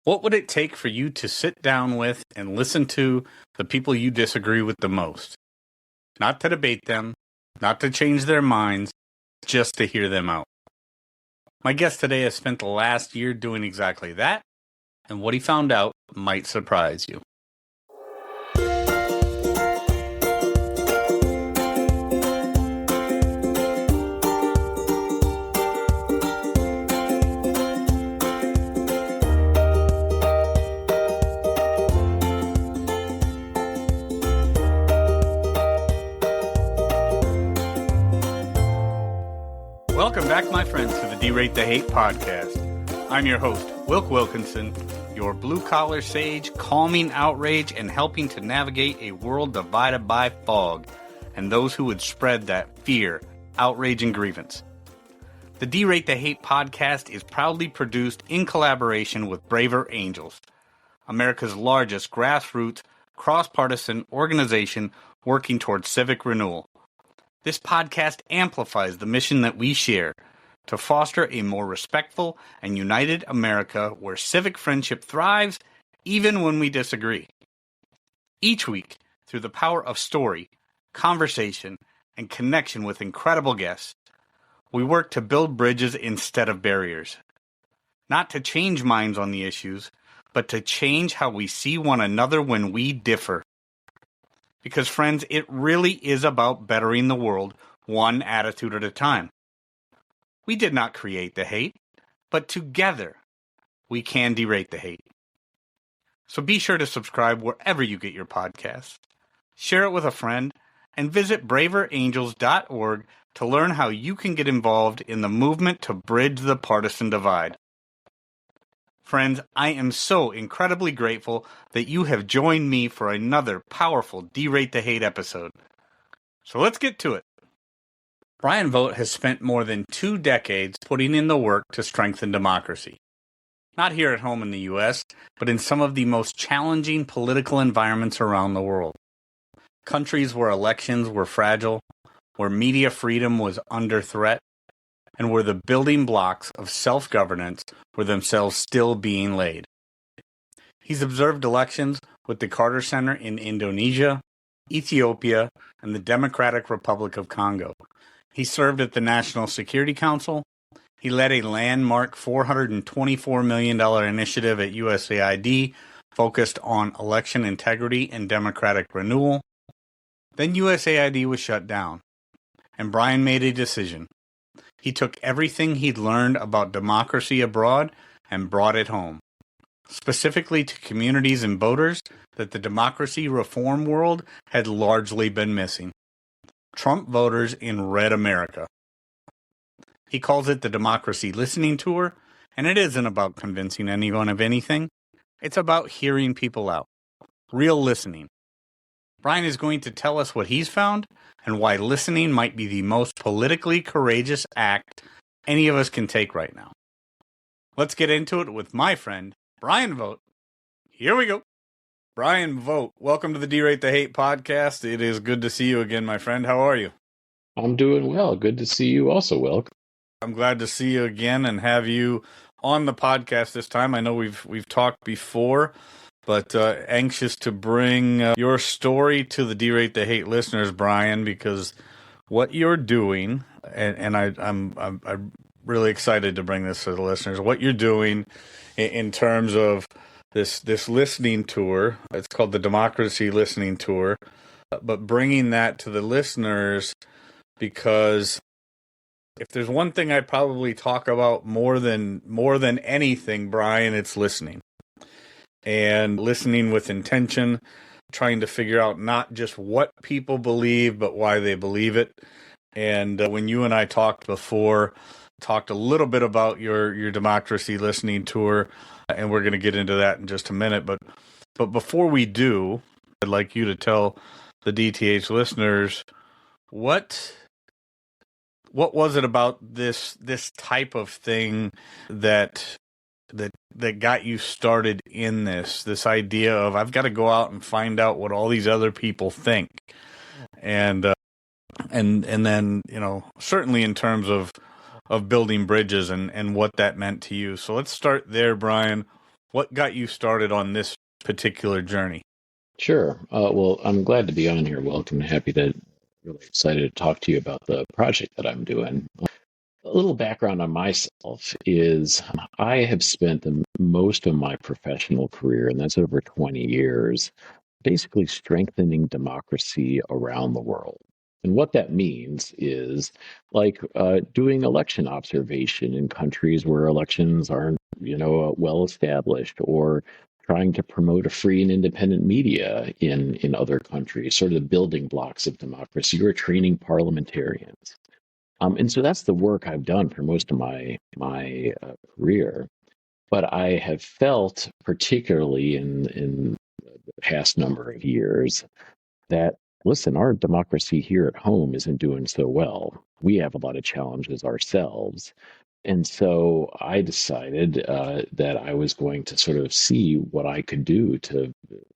What would it take for you to sit down with and listen to the people you disagree with the most? Not to debate them, not to change their minds, just to hear them out. My guest today has spent the last year doing exactly that, and what he found out might surprise you. Welcome back, my friends, to the D-Rate the Hate podcast. I'm your host, Wilk Wilkinson, your blue-collar sage, calming outrage and helping to navigate a world divided by fog and those who would spread that fear, outrage, and grievance. The D-Rate the Hate podcast is proudly produced in collaboration with Braver Angels, America's largest grassroots, cross-partisan organization working towards civic renewal. This podcast amplifies the mission that we share to foster a more respectful and united America where civic friendship thrives even when we disagree. Each week, through the power of story, conversation, and connection with incredible guests, we work to build bridges instead of barriers. Not to change minds on the issues, but to change how we see one another when we differ. Because, friends, it really is about bettering the world one attitude at a time. We did not create the hate, but together we can derate the hate. So be sure to subscribe wherever you get your podcasts, share it with a friend, and visit braverangels.org to learn how you can get involved in the movement to bridge the partisan divide. Friends, I am so incredibly grateful that you have joined me for another powerful D-Rate the Hate episode. So let's get to it. Brian Vogt has spent more than 2 decades putting in the work to strengthen democracy. Not here at home in the U.S., but in some of the most challenging political environments around the world. Countries where elections were fragile, where media freedom was under threat, and where the building blocks of self-governance were themselves still being laid. He's observed elections with the Carter Center in Indonesia, Ethiopia, and the Democratic Republic of Congo. He served at the National Security Council. He led a landmark $424 million initiative at USAID focused on election integrity and democratic renewal. Then USAID was shut down, and Brian made a decision. He took everything he'd learned about democracy abroad and brought it home, specifically to communities and voters that the democracy reform world had largely been missing. Trump voters in red America. He calls it the Democracy Listening Tour, and it isn't about convincing anyone of anything. It's about hearing people out. Real listening. Brian is going to tell us what he's found and why listening might be the most politically courageous act any of us can take right now. Let's get into it with my friend, Brian Vogt. Here we go. Brian Vogt, welcome to the D-Rate the Hate podcast. It is good to see you again, my friend. How are you? I'm doing well. Good to see you also, Wilk. I'm glad to see you again and have you on the podcast this time. I know we've talked before, but anxious to bring your story to the D-Rate the Hate listeners, Brian, because what you're doing, and I'm really excited to bring this to the listeners, what you're doing in terms of this listening tour. It's called the Democracy Listening Tour, but bringing that to the listeners, because if there's one thing I probably talk about more than anything, Brian, it's listening. And listening with intention, trying to figure out not just what people believe, but why they believe it. And when you and I talked before, talked a little bit about your Democracy Listening Tour, and we're going to get into that in just a minute. But before we do, I'd like you to tell the DTH listeners what was it about this type of thing that got you started in this idea of I've got to go out and find out what all these other people think, and then certainly in terms of building bridges and what that meant to you. So let's start there, Brian. What got you started on this particular journey? Sure. Well, I'm glad to be on here, Wilk, and really excited to talk to you about the project that I'm doing. A little background on myself is I have spent most of my professional career, and that's over 20 years, basically strengthening democracy around the world. And what that means is like doing election observation in countries where elections aren't, well established, or trying to promote a free and independent media in other countries, sort of the building blocks of democracy, or training parliamentarians. And so that's the work I've done for most of my career. But I have felt, particularly in the past number of years, that listen, our democracy here at home isn't doing so well. We have a lot of challenges ourselves. And so I decided that I was going to sort of see what I could do to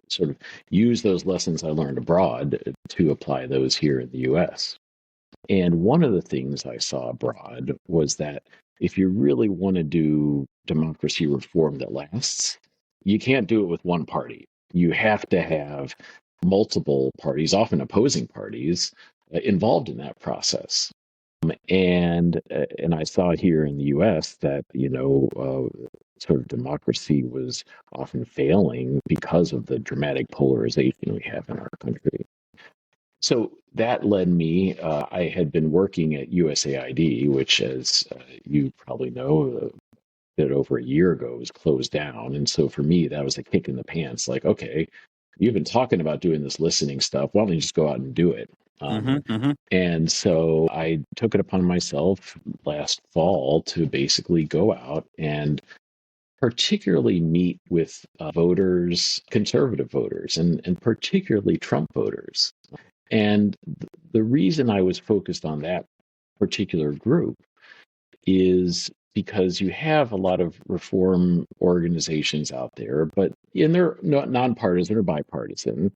sort of use those lessons I learned abroad to apply those here in the US. And one of the things I saw abroad was that if you really want to do democracy reform that lasts, you can't do it with one party. You have to have multiple parties, often opposing parties, involved in that process. And I saw here in the U.S. that sort of democracy was often failing because of the dramatic polarization we have in our country. So that led me. I had been working at USAID, which, as you probably know, a bit over a year ago was closed down. And so for me, that was a kick in the pants. Like, okay, you've been talking about doing this listening stuff. Why don't you just go out and do it? And so I took it upon myself last fall to basically go out and particularly meet with voters, conservative voters, and particularly Trump voters. And the reason I was focused on that particular group is because you have a lot of reform organizations out there, and they're not nonpartisan or bipartisan,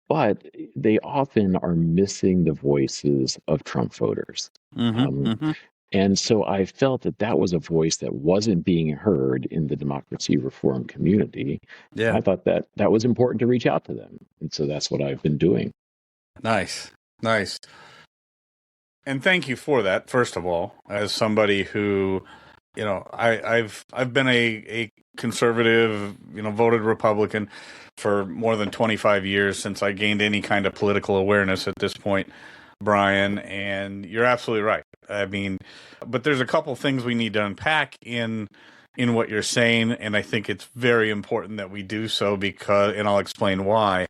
but they often are missing the voices of Trump voters. And so I felt that that was a voice that wasn't being heard in the democracy reform community. Yeah. I thought that that was important to reach out to them. And so that's what I've been doing. Nice. And thank you for that, first of all, as somebody who, I've been a conservative, voted Republican for more than 25 years since I gained any kind of political awareness at this point, Brian, and you're absolutely right. I mean, but there's a couple things we need to unpack in what you're saying, and I think it's very important that we do so and I'll explain why.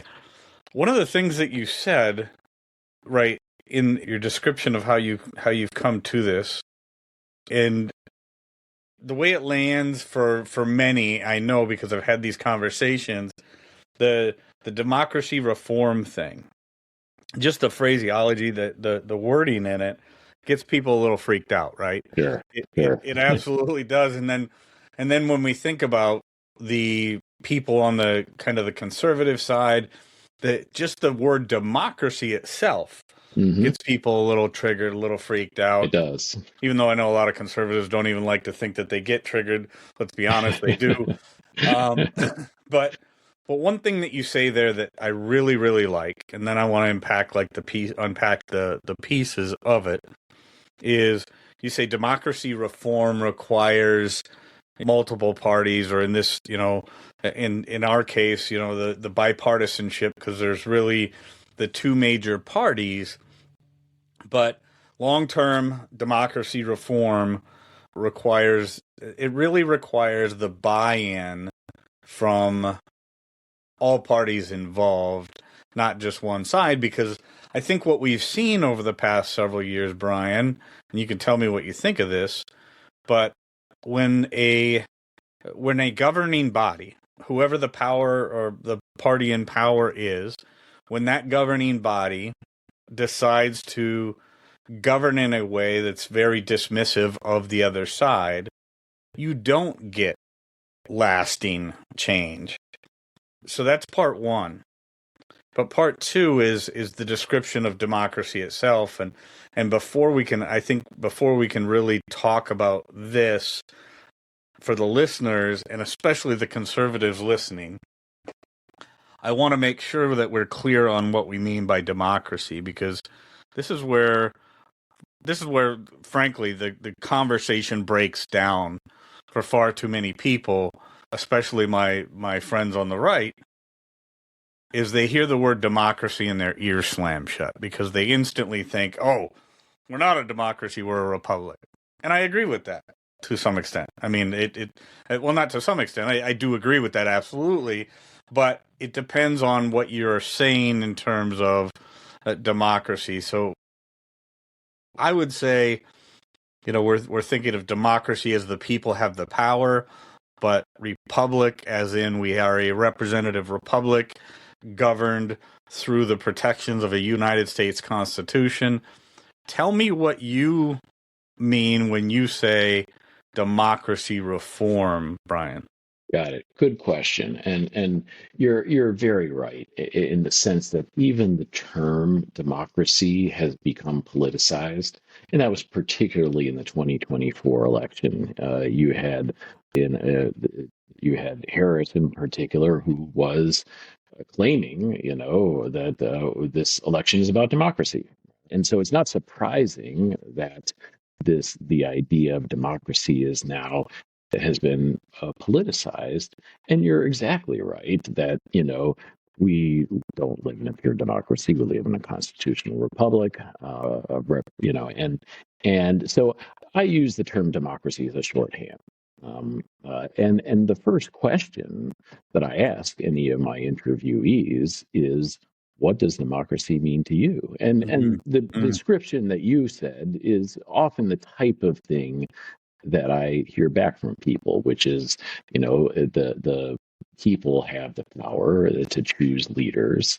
One of the things that you said, right, in your description of how you've come to this, and the way it lands for many, I know because I've had these conversations, the democracy reform thing, just the phraseology, the wording in it gets people a little freaked out, right? Sure. It absolutely does. And then when we think about the people on the kind of the conservative side, just the word democracy itself gets people a little triggered, a little freaked out. It does. Even though I know a lot of conservatives don't even like to think that they get triggered. Let's be honest, they do. But one thing that you say there that I really, really like, and then I want to unpack the pieces of it, is you say democracy reform requires multiple parties, or in this, in our case, the bipartisanship, because there's really the two major parties. But long-term democracy reform requires the buy-in from all parties involved, not just one side, because I think what we've seen over the past several years, Brian, and you can tell me what you think of this, but when a governing body, whoever the power or the party in power is, when that governing body decides to govern in a way that's very dismissive of the other side, you don't get lasting change. So that's part one. But part two is the description of democracy itself, and before we can really talk about this, for the listeners, and especially the conservatives listening, I want to make sure that we're clear on what we mean by democracy, because this is where, frankly, the conversation breaks down for far too many people, especially my friends on the right, is they hear the word democracy and their ears slam shut because they instantly think, oh, we're not a democracy, we're a republic. And I agree with that to some extent. I mean, well, not to some extent. I do agree with that, absolutely. But it depends on what you're saying in terms of democracy. So I would say, we're thinking of democracy as the people have the power, but republic as in we are a representative republic governed through the protections of a United States Constitution. Tell me what you mean when you say democracy reform, Brian. Got it. Good question. And you're very right in the sense that even the term democracy has become politicized, and that was particularly in the 2024 election. You had Harris in particular, who was claiming, that this election is about democracy, and so it's not surprising that the idea of democracy is now has been politicized. And you're exactly right that, we don't live in a pure democracy. We live in a constitutional republic, and so I use the term democracy as a shorthand. And the first question that I ask any of my interviewees is, what does democracy mean to you? And the description that you said is often the type of thing that I hear back from people, which is, the people have the power to choose leaders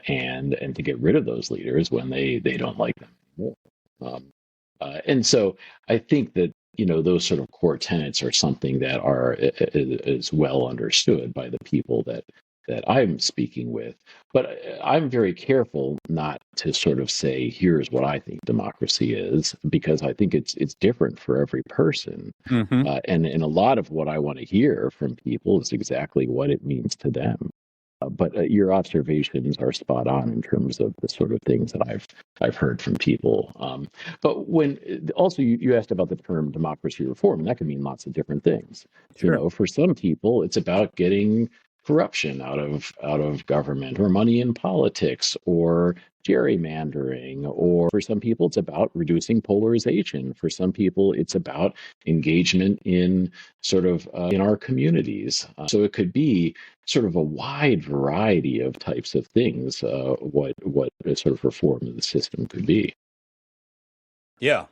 and to get rid of those leaders when they don't like them anymore. And so I think that, those sort of core tenets are something that is well understood by the people that I'm speaking with. But I'm very careful not to sort of say, here's what I think democracy is, because I think it's different for every person. And a lot of what I want to hear from people is exactly what it means to them. But your observations are spot on in terms of the sort of things that I've heard from people. But when also you asked about the term democracy reform, and that can mean lots of different things. Sure. For some people, it's about getting corruption out of government, or money in politics, or gerrymandering, or for some people it's about reducing polarization. For some people it's about engagement in sort of in our communities. So it could be sort of a wide variety of types of things. What sort of reform of the system could be. Yeah.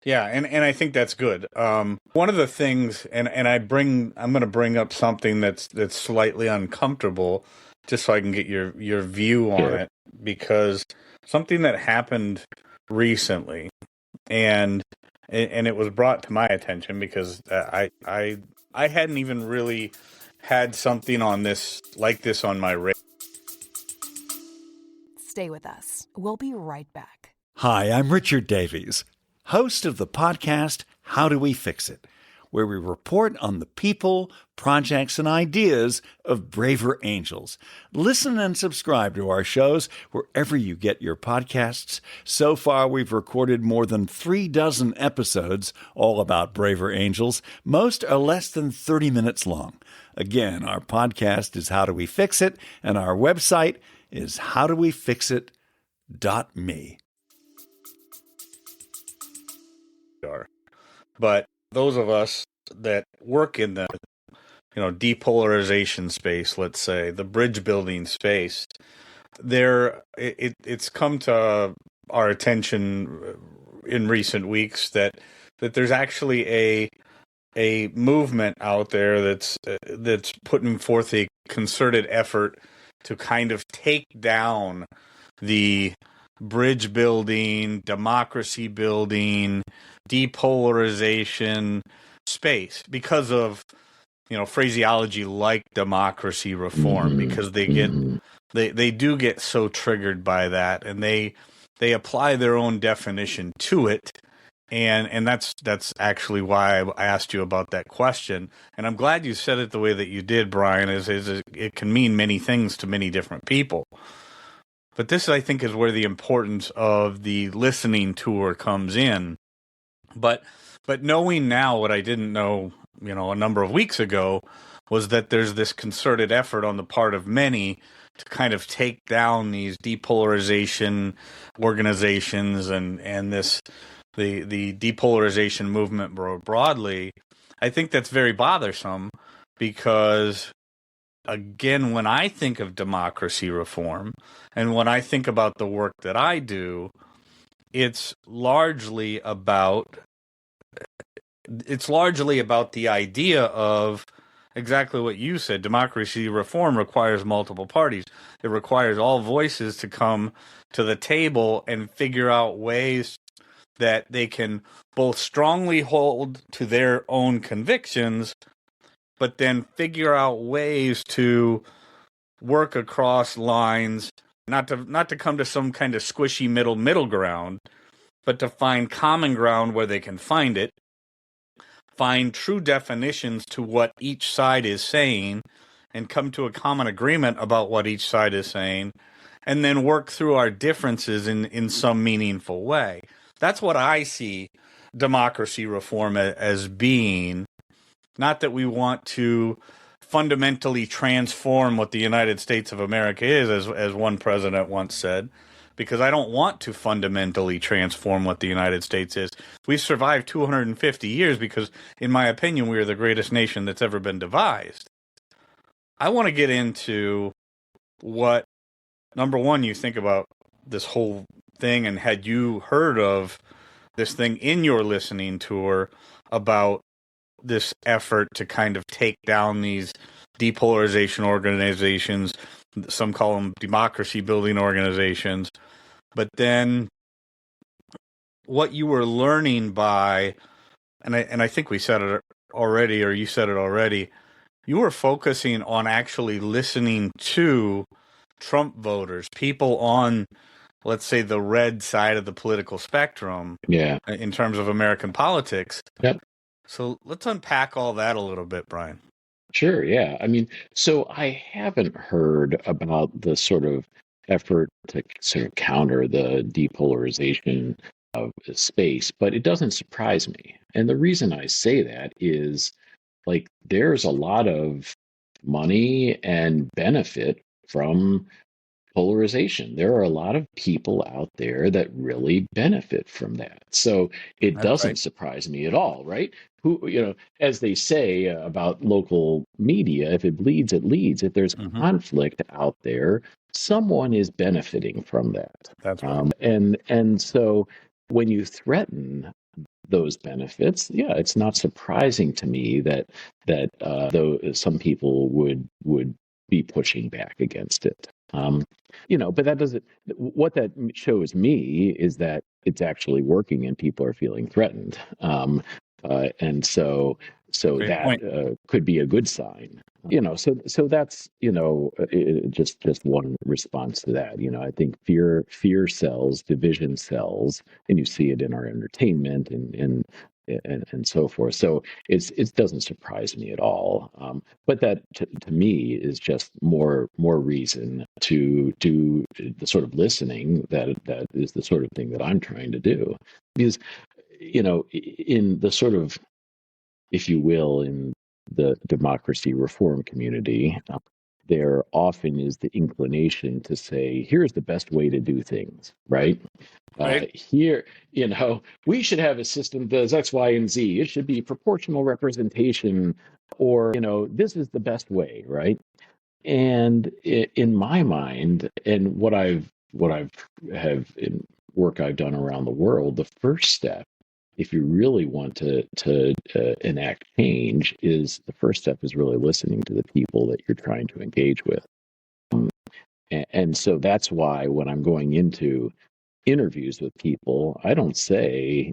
Yeah, and I think that's good. One of the things, and I'm going to bring up something that's slightly uncomfortable, just so I can get your view on it, because something that happened recently, and it was brought to my attention because I hadn't even really had something on this like this on my radar. Stay with us. We'll be right back. Hi, I'm Richard Davies, host of the podcast, How Do We Fix It?, where we report on the people, projects, and ideas of braver angels. Listen and subscribe to our shows wherever you get your podcasts. So far, we've recorded more than 36 episodes, all about braver angels. Most are less than 30 minutes long. Again, our podcast is How Do We Fix It?, and our website is howdowefixit.me. But those of us that work in the depolarization space, let's say the bridge building space, it's come to our attention in recent weeks that there's actually a movement out there that's putting forth a concerted effort to kind of take down the bridge building, democracy building, depolarization space because of phraseology like democracy reform, because they do get so triggered by that, and they apply their own definition to it, And that's actually why I asked you about that question. And I'm glad you said it the way that you did, Brian, is it can mean many things to many different people. But this, I think, is where the importance of the listening tour comes in. But knowing now what I didn't know, a number of weeks ago, was that there's this concerted effort on the part of many to kind of take down these depolarization organizations and the depolarization movement broadly. I think that's very bothersome because, again, when I think of democracy reform and when I think about the work that I do, it's largely about the idea of exactly what you said. Democracy reform requires multiple parties. It requires all voices to come to the table and figure out ways that they can both strongly hold to their own convictions, but then figure out ways to work across lines, not to come to some kind of squishy middle ground, but to find common ground where they can find it, find true definitions to what each side is saying, and come to a common agreement about what each side is saying, and then work through our differences in some meaningful way. That's what I see democracy reform as being. Not that we want to fundamentally transform what the United States of America is, as one president once said, because I don't want to fundamentally transform what the United States is. We've survived 250 years because, in my opinion, we are the greatest nation that's ever been devised. I want to get into what, number one, you think about this whole thing, and had you heard of this thing in your listening tour about this effort to kind of take down these depolarization organizations. Some call them democracy building organizations. But then what you were learning by, and I think we said it already, or you said it already, you were focusing on actually listening to Trump voters, people on, let's say, the red side of the political spectrum, in terms of American politics. Yep. So let's unpack all that a little bit, Brian. Sure, yeah. I mean, so I haven't heard about the sort of effort to sort of counter the depolarization of space, but it doesn't surprise me. And the reason I say that is, like, there's a lot of money and benefit from polarization. There are a lot of people out there that really benefit from that. So it doesn't surprise me at all, right? Who, as they say about local media, if it bleeds, it leads. If there's conflict out there, someone is benefiting from that. That's right. And so when you threaten those benefits, it's not surprising to me that though some people would be pushing back against it. But that doesn't. What that shows me is that it's actually working, and people are feeling threatened. And so Great that point. could be a good sign. So that's just one response to that. I think fear sells, division sells, and you see it in our entertainment and so forth. So it doesn't surprise me at all. But that to me is just more reason to do the sort of listening that is the sort of thing that I'm trying to do. Because in the sort of, if you will, in the democracy reform community, there often is the inclination to say, here's the best way to do things, right? Here, we should have a system that does X, Y, and Z. It should be proportional representation, or, this is the best way, right? And in my mind, and what I've in work I've done around the world, the first step, if you really want to enact change, is the first step is really listening to the people that you're trying to engage with. And so that's why when I'm going into interviews with people, I don't say,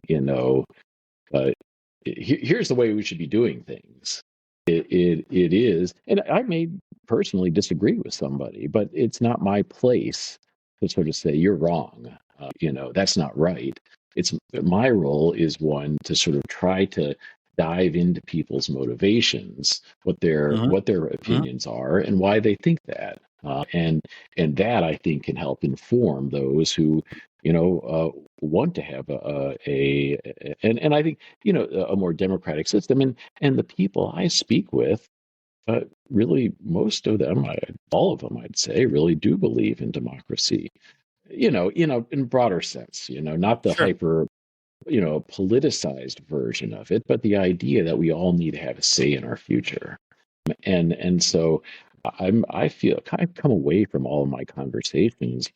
here's the way we should be doing things. It is, and I may personally disagree with somebody, but it's not my place to sort of say, you're wrong. That's not right. it's my role is one to sort of try to dive into people's motivations, what their opinions are, and why they think that. And that I think can help inform those who, want to have and I think a more democratic system. And the people I speak with, really most of them, all of them, I'd say, really do believe in democracy. In broader sense. Not the Sure. hyper politicized version of it, but the idea that we all need to have a say in our future. And so I feel I've come away from all of my conversations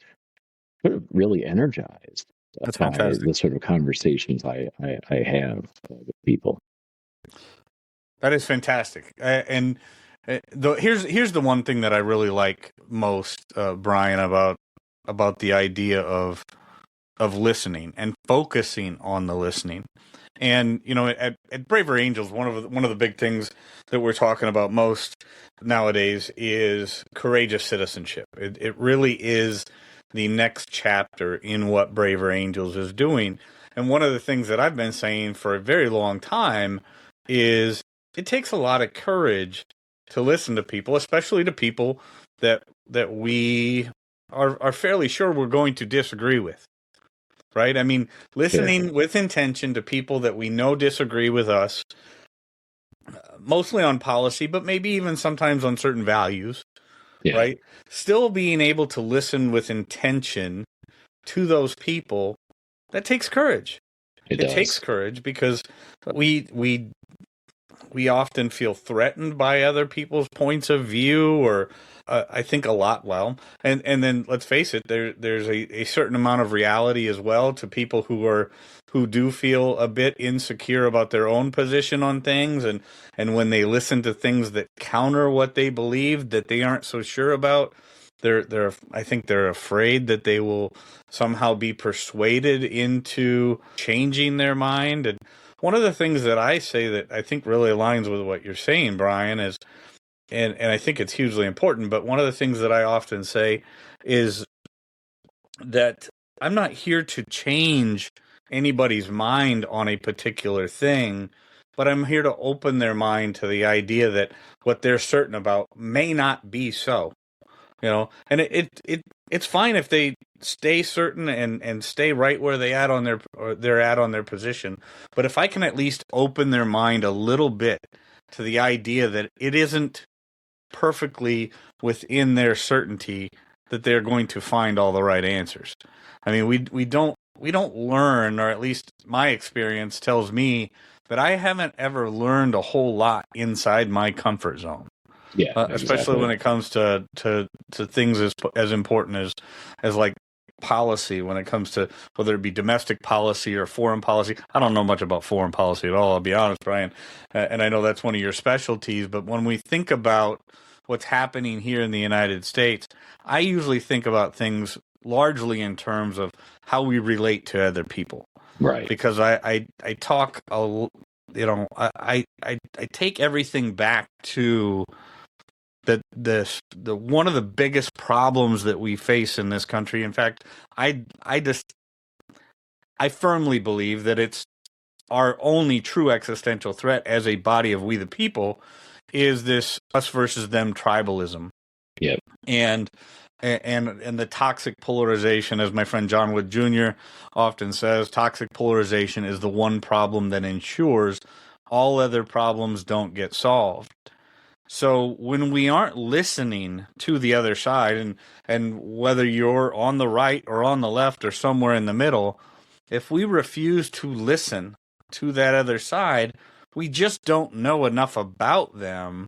sort of really energized That's by fantastic. the sort of conversations I have with people. That is fantastic. Here's the one thing that I really like most, Brian, about the idea of listening and focusing on the listening. And at Braver Angels, one of the big things that we're talking about most nowadays is courageous citizenship. It really is the next chapter in what Braver Angels is doing. And one of the things that I've been saying for a very long time is it takes a lot of courage to listen to people, especially to people that we are fairly sure we're going to disagree with. Right? I mean, listening with intention to people that we know disagree with us, mostly on policy, but maybe even sometimes on certain values, right? Still being able to listen with intention to those people, that takes courage. It takes courage because we often feel threatened by other people's points of view, or I think a lot. Well, and then let's face it, there's a certain amount of reality as well to people who do feel a bit insecure about their own position on things, and when they listen to things that counter what they believe that they aren't so sure about, I think they're afraid that they will somehow be persuaded into changing their mind. And one of the things that I say that I think really aligns with what you're saying, Brian, is, and I think it's hugely important, but one of the things that I often say is that I'm not here to change anybody's mind on a particular thing, but I'm here to open their mind to the idea that what they're certain about may not be so. And it's fine if they stay certain and stay right where they're at on their position. But if I can at least open their mind a little bit to the idea that it isn't perfectly within their certainty that they're going to find all the right answers. I mean, we don't learn, or at least my experience tells me that I haven't ever learned a whole lot inside my comfort zone. Especially when it comes to things as important as like policy, when it comes to whether it be domestic policy or foreign policy. I don't know much about foreign policy at all, I'll be honest, Brian. And I know that's one of your specialties, but when we think about what's happening here in the United States, I usually think about things largely in terms of how we relate to other people. Right. Because I talk, I take everything back to the one of the biggest problems that we face in this country. In fact, I firmly believe that it's our only true existential threat as a body of we the people is this us versus them tribalism. Yep. And the toxic polarization, as my friend John Wood Jr. often says, toxic polarization is the one problem that ensures all other problems don't get solved. So when we aren't listening to the other side, and whether you're on the right or on the left or somewhere in the middle, if we refuse to listen to that other side, we just don't know enough about them.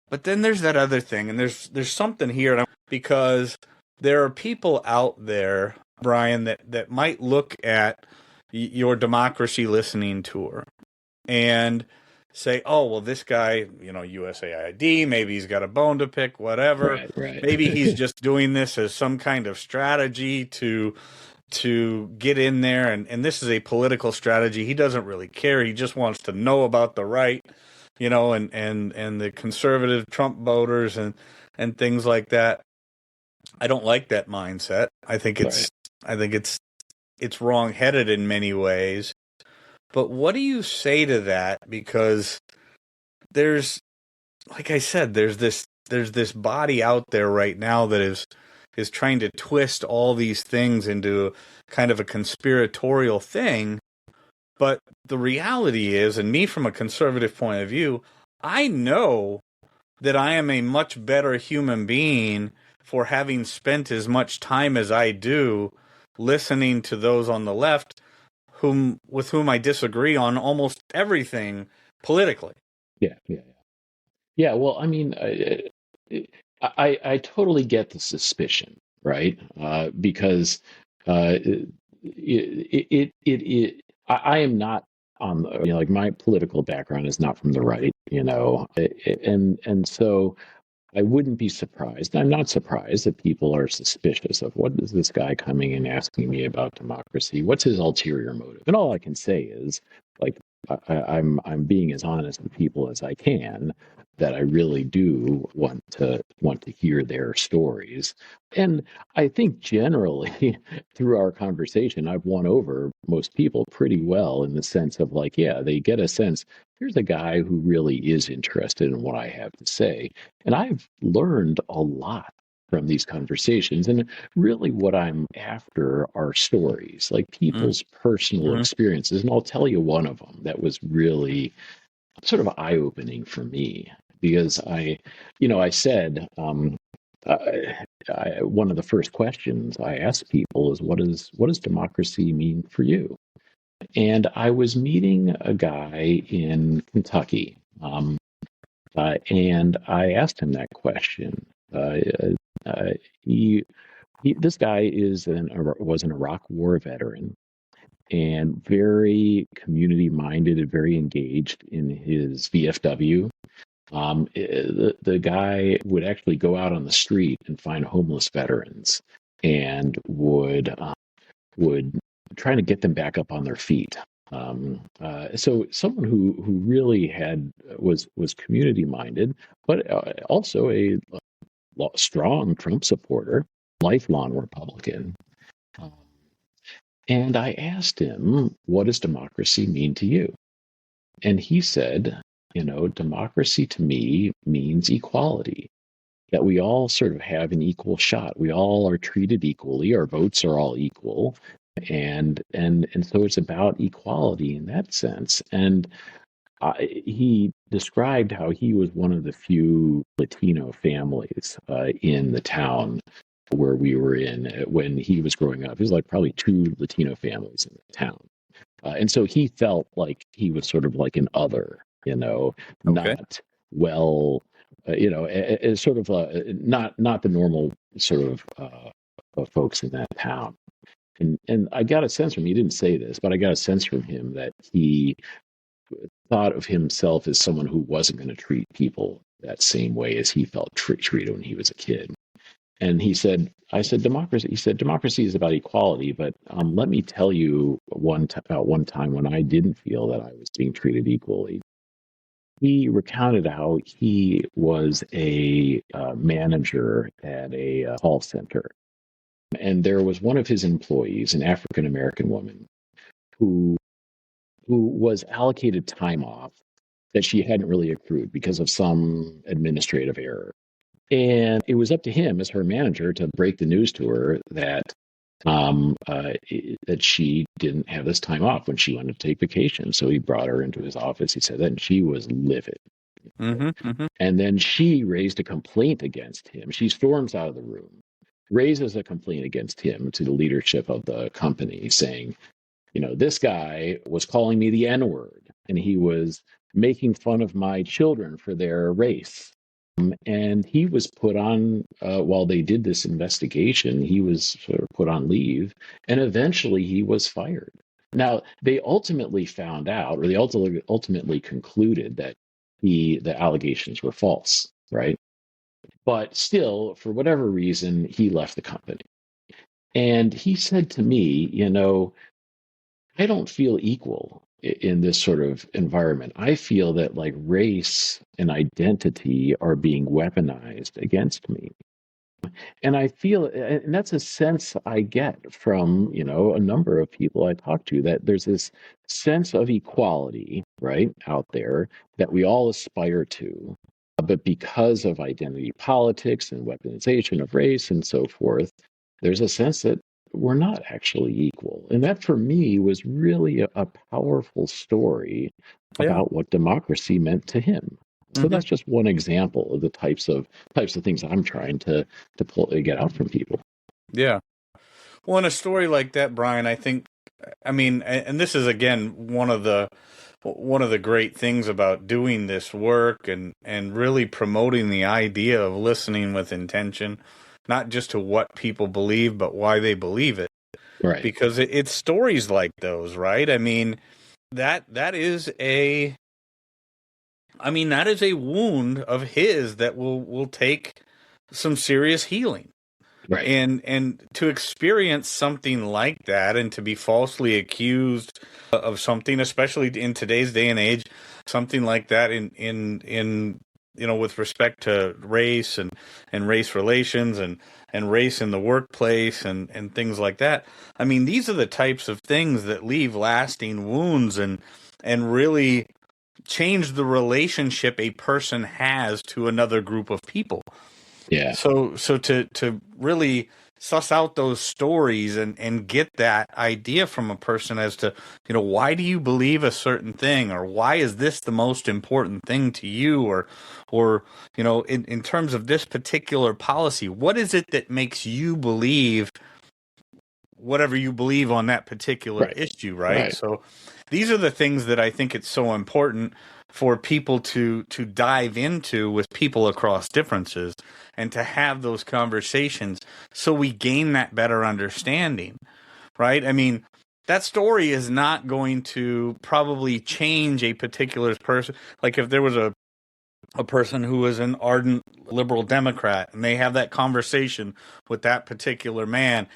But then there's that other thing, and there's something here, because there are people out there, Brian, that might look at your democracy listening tour and say, oh, well, this guy, USAID, maybe he's got a bone to pick, whatever. Right. Maybe he's just doing this as some kind of strategy to get in there, and this is a political strategy. He doesn't really care. He just wants to know about the right, and the conservative Trump voters and things like that. I don't like that mindset. I think it's it's wrong-headed in many ways. But what do you say to that? Because there's, like I said, there's this body out there right now that is trying to twist all these things into kind of a conspiratorial thing. But the reality is, and me from a conservative point of view, I know that I am a much better human being for having spent as much time as I do listening to those on the left with whom I disagree on almost everything politically. Yeah. Well, I mean, I totally get the suspicion, right? Because I am not on the, like my political background is not from the right, and so I wouldn't be surprised. I'm not surprised that people are suspicious of what is this guy coming and asking me about democracy? What's his ulterior motive? And all I can say is, like, I'm being as honest with people as I can. That I really do want to hear their stories, and I think generally through our conversation, I've won over most people pretty well in the sense of like, yeah, they get a sense. Here's a guy who really is interested in what I have to say. And I've learned a lot from these conversations. And really, what I'm after are stories, like people's personal experiences. And I'll tell you one of them that was really sort of eye opening for me because I said, one of the first questions I ask people is, what does democracy mean for you? And I was meeting a guy in Kentucky. And I asked him that question. This guy was an Iraq War veteran and very community minded and very engaged in his VFW. The guy would actually go out on the street and find homeless veterans and would try to get them back up on their feet. So someone who really was community minded, but also a strong Trump supporter, lifelong Republican. And I asked him, what does democracy mean to you? And he said, democracy to me means equality, that we all sort of have an equal shot. We all are treated equally. Our votes are all equal. And so it's about equality in that sense. And he described how he was one of the few Latino families in the town where we were in when he was growing up. He was like probably two Latino families in the town. And so he felt like he was sort of like an other, not well, sort of not the normal sort of folks in that town. And I got a sense from him, he didn't say this, but I got a sense from him that he thought of himself as someone who wasn't going to treat people that same way as he felt treated when he was a kid. And I said, democracy. He said, democracy is about equality, but let me tell you about one time when I didn't feel that I was being treated equally. He recounted how he was a manager at a call center. And there was one of his employees, an African American woman, who was allocated time off that she hadn't really accrued because of some administrative error. And it was up to him as her manager to break the news to her that that she didn't have this time off when she wanted to take vacation. So he brought her into his office. He said that, and she was livid. And then she raised a complaint against him. She storms out of the room, raises a complaint against him to the leadership of the company, saying, this guy was calling me the N-word, and he was making fun of my children for their race. And he was put on, while they did this investigation, he was sort of put on leave, and eventually he was fired. Now, they ultimately found out, or they ultimately concluded that the allegations were false, right? But still, for whatever reason, he left the company. And he said to me, I don't feel equal in this sort of environment. I feel that like race and identity are being weaponized against me. And I feel, and that's a sense I get from, a number of people I talk to, that there's this sense of equality, right, out there that we all aspire to. But because of identity politics and weaponization of race and so forth, there's a sense that we're not actually equal. And that for me was really a powerful story Yeah. about what democracy meant to him. So Mm-hmm. that's just one example of the types of things I'm trying to get out from people. Yeah. Well, in a story like that, Brian, I think, I mean, and this is again one of the great things about doing this work and really promoting the idea of listening with intention, not just to what people believe, but why they believe it. Right. Because it's stories like those, right? I mean, that is a wound of his that will take some serious healing. Right. And to experience something like that and to be falsely accused of something, especially in today's day and age, something like that in with respect to race and race relations and race in the workplace and things like that. I mean, these are the types of things that leave lasting wounds and really change the relationship a person has to another group of people. Yeah. So to really suss out those stories and get that idea from a person as to, why do you believe a certain thing, or why is this the most important thing to you, or in terms of this particular policy, what is it that makes you believe whatever you believe on that particular issue, right? So these are the things that I think it's so important for people to dive into with people across differences and to have those conversations so we gain that better understanding, right? I mean, that story is not going to probably change a particular person. Like if there was a person who was an ardent liberal Democrat and they have that conversation with that particular man,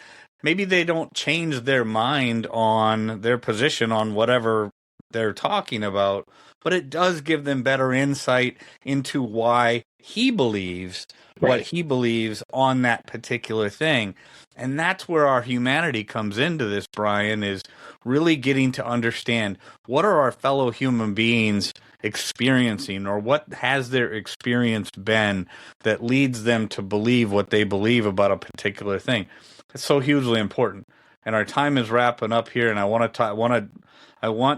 maybe they don't change their mind on their position on whatever they're talking about, but it does give them better insight into why he believes what he believes on that particular thing. And that's where our humanity comes into this, Brian, is really getting to understand what are our fellow human beings experiencing, or what has their experience been that leads them to believe what they believe about a particular thing. It's so hugely important. And our time is wrapping up here, and I want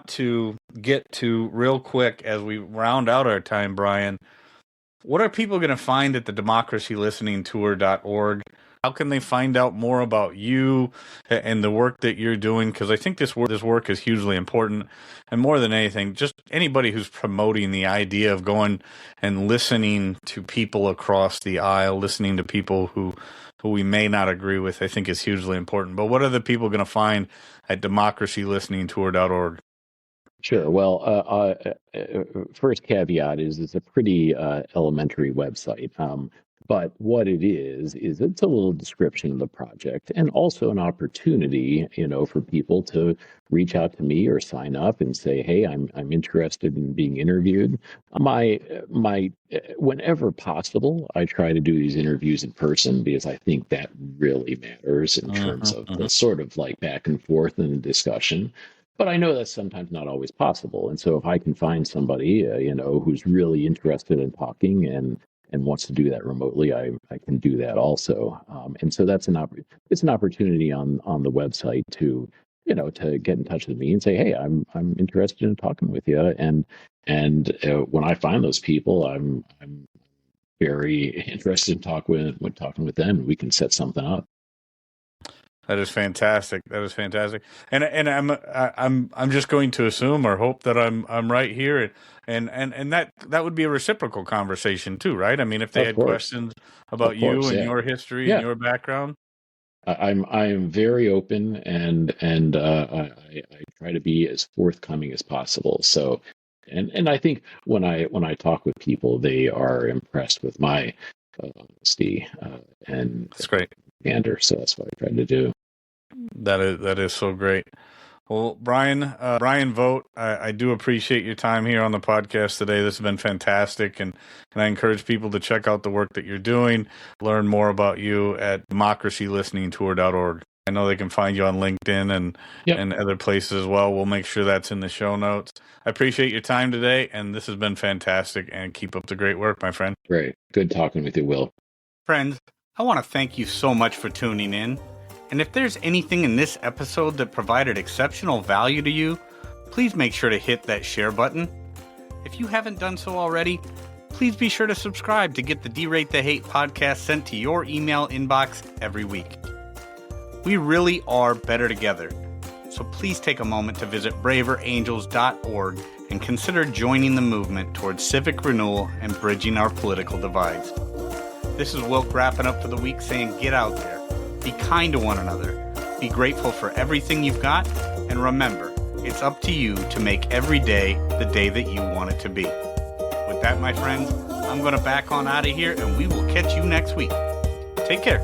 to get to real quick as we round out our time, Brian. What are people going to find at the democracylisteningtour.org? How can they find out more about you and the work that you're doing? Because I think this work is hugely important. And more than anything, just anybody who's promoting the idea of going and listening to people across the aisle, listening to people who we may not agree with, I think is hugely important. But what are the people going to find at democracylisteningtour.org? Sure. Well, first caveat is it's a pretty elementary website. But what it is it's a little description of the project, and also an opportunity, for people to reach out to me or sign up and say, "Hey, I'm interested in being interviewed." My whenever possible, I try to do these interviews in person because I think that really matters in terms of the sort of like back and forth in the discussion. But I know that's sometimes not always possible. And so if I can find somebody, who's really interested in talking and wants to do that remotely, I can do that also. And so that's it's an opportunity on the website to, to get in touch with me and say, "Hey, I'm interested in talking with you." And when I find those people, I'm very interested in talking with them. We can set something up. That is fantastic. And I'm just going to assume or hope that I'm right here, and that would be a reciprocal conversation too, right? I mean, if they had questions about you and your history and your background. I'm very open, and I try to be as forthcoming as possible. So, and I think when I talk with people, they are impressed with my honesty and That's great. candor. So that's what I try to do. That is so great. Well, Brian Vogt, I do appreciate your time here on the podcast today. This has been fantastic, and I encourage people to check out the work that you're doing, learn more about you at democracylisteningtour.org. I know they can find you on LinkedIn and other places as well. We'll make sure that's in the show notes. I appreciate your time today, and this has been fantastic, and keep up the great work, my friend. Great. Good talking with you, Will. Friends, I want to thank you so much for tuning in. And if there's anything in this episode that provided exceptional value to you, please make sure to hit that share button. If you haven't done so already, please be sure to subscribe to get the Derate the Hate podcast sent to your email inbox every week. We really are better together, so please take a moment to visit braverangels.org and consider joining the movement towards civic renewal and bridging our political divides. This is Wilk wrapping up for the week saying get out there. Be kind to one another, be grateful for everything you've got, and remember, it's up to you to make every day the day that you want it to be. With that, my friends, I'm going to back on out of here, and we will catch you next week. Take care.